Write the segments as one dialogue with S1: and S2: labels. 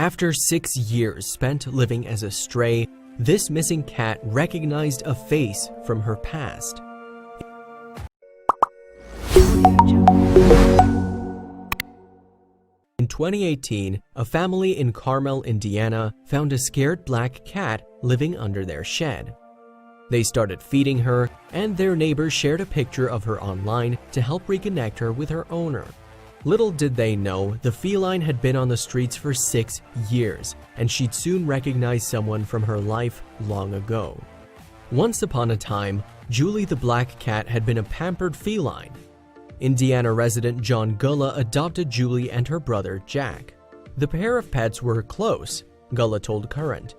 S1: After 6 years spent living as a stray, this missing cat recognized a face from her past. In 2018, a family in Carmel, Indiana, found a scared black cat living under their shed. They started feeding her, and their neighbors shared a picture of her online to help reconnect her with her owner. Little did they know, the feline had been on the streets for 6 years, and she'd soon recognize someone from her life long ago. Once upon a time, Julie the black cat had been a pampered feline. Indiana resident John Gullah adopted Julie and her brother Jack. The pair of pets were close, Gullah told Current.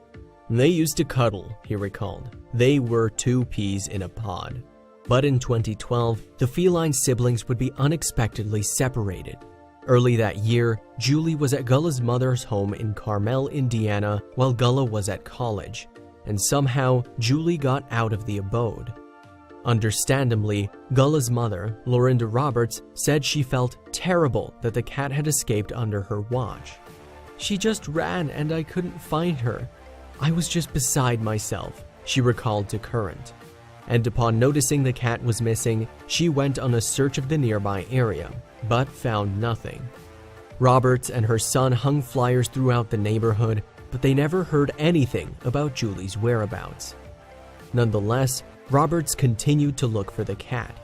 S1: They used to cuddle, he recalled. They were 2 peas in a pod. But in 2012, the feline siblings would be unexpectedly separated. Early that year, Julie was at Gullah's mother's home in Carmel, Indiana, while Gullah was at college, and somehow Julie got out of the abode. Understandably, Gullah's mother, Lorinda Roberts, said she felt terrible that the cat had escaped under her watch. She just ran and I couldn't find her. I was just beside myself, she recalled to Current. And upon noticing the cat was missing, she went on a search of the nearby area, but found nothing. Roberts and her son hung flyers throughout the neighborhood, but they never heard anything about Julie's whereabouts. Nonetheless, Roberts continued to look for the cat.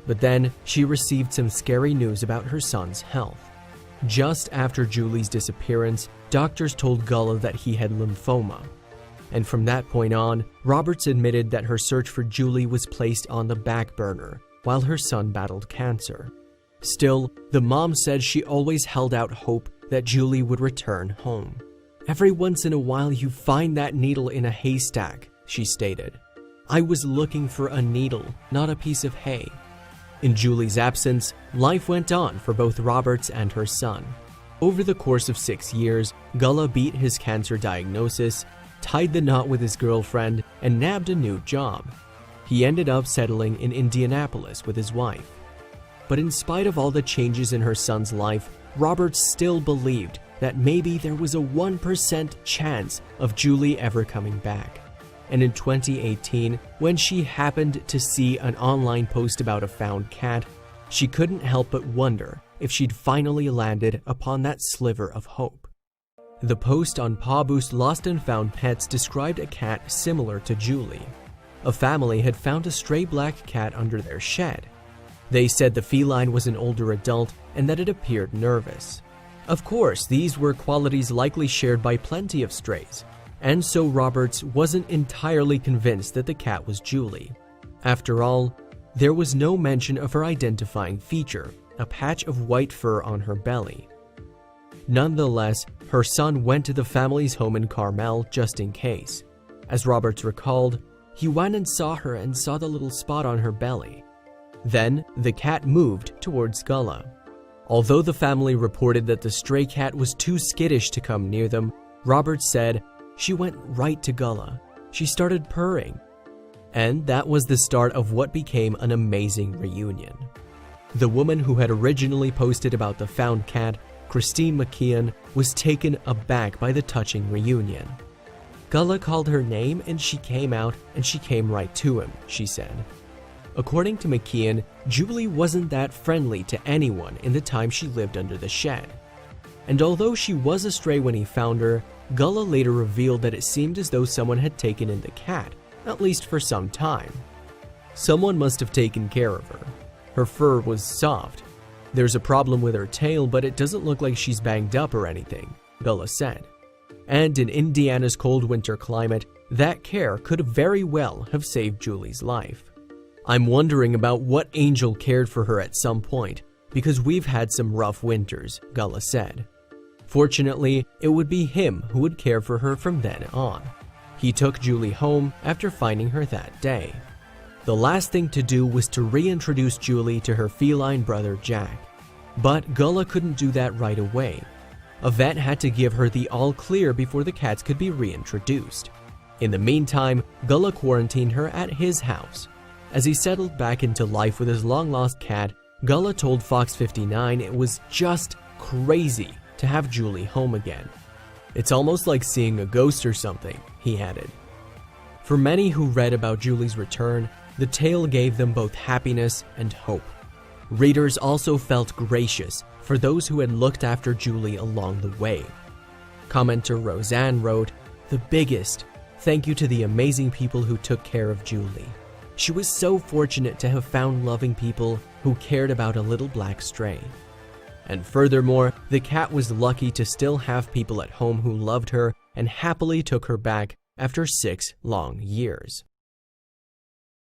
S1: But then she received some scary news about her son's health. Just after Julie's disappearance, doctors told Gullah that he had lymphoma. And from that point on, Roberts admitted that her search for Julie was placed on the back burner while her son battled cancer. Still, the mom said she always held out hope that Julie would return home. Every once in a while you find that needle in a haystack, she stated. I was looking for a needle, not a piece of hay. In Julie's absence, life went on for both Roberts and her son. Over the course of 6 years, Gullah beat his cancer diagnosis, tied the knot with his girlfriend, and nabbed a new job. He ended up settling in Indianapolis with his wife. But in spite of all the changes in her son's life, Roberts still believed that maybe there was a 1% chance of Julie ever coming back. And in 2018, when she happened to see an online post about a found cat, she couldn't help but wonder if she'd finally landed upon that sliver of hope. The post on Pawboost Lost and Found Pets described a cat similar to Julie. A family had found a stray black cat under their shed. They said the feline was an older adult and that it appeared nervous. Of course, these were qualities likely shared by plenty of strays, and so Roberts wasn't entirely convinced that the cat was Julie. After all, there was no mention of her identifying feature, a patch of white fur on her belly. Nonetheless, her son went to the family's home in Carmel just in case. As Roberts recalled, he went and saw her and saw the little spot on her belly. Then, the cat moved towards Gullah. Although the family reported that the stray cat was too skittish to come near them, Roberts said, she went right to Gullah. She started purring. And that was the start of what became an amazing reunion. The woman who had originally posted about the found cat, Christine McKeon, was taken aback by the touching reunion. Gullah called her name and she came out and she came right to him, she said. According to McKeon, Julie wasn't that friendly to anyone in the time she lived under the shed. And although she was a stray when he found her, Gullah later revealed that it seemed as though someone had taken in the cat, at least for some time. Someone must have taken care of her. Her fur was soft. There's a problem with her tail, but it doesn't look like she's banged up or anything, Gullah said. And in Indiana's cold winter climate, that care could very well have saved Julie's life. I'm wondering about what angel cared for her at some point, because we've had some rough winters, Gullah said. Fortunately, it would be him who would care for her from then on. He took Julie home after finding her that day. The last thing to do was to reintroduce Julie to her feline brother Jack. But Gullah couldn't do that right away. A vet had to give her the all-clear before the cats could be reintroduced. In the meantime, Gullah quarantined her at his house. As he settled back into life with his long-lost cat, Gullah told Fox 59 it was just crazy to have Julie home again. "It's almost like seeing a ghost or something," he added. For many who read about Julie's return, the tale gave them both happiness and hope. Readers also felt gracious for those who had looked after Julie along the way. Commenter Roseanne wrote, "The biggest thank you to the amazing people who took care of Julie. She was so fortunate to have found loving people who cared about a little black stray. And furthermore, the cat was lucky to still have people at home who loved her and happily took her back after 6 long years."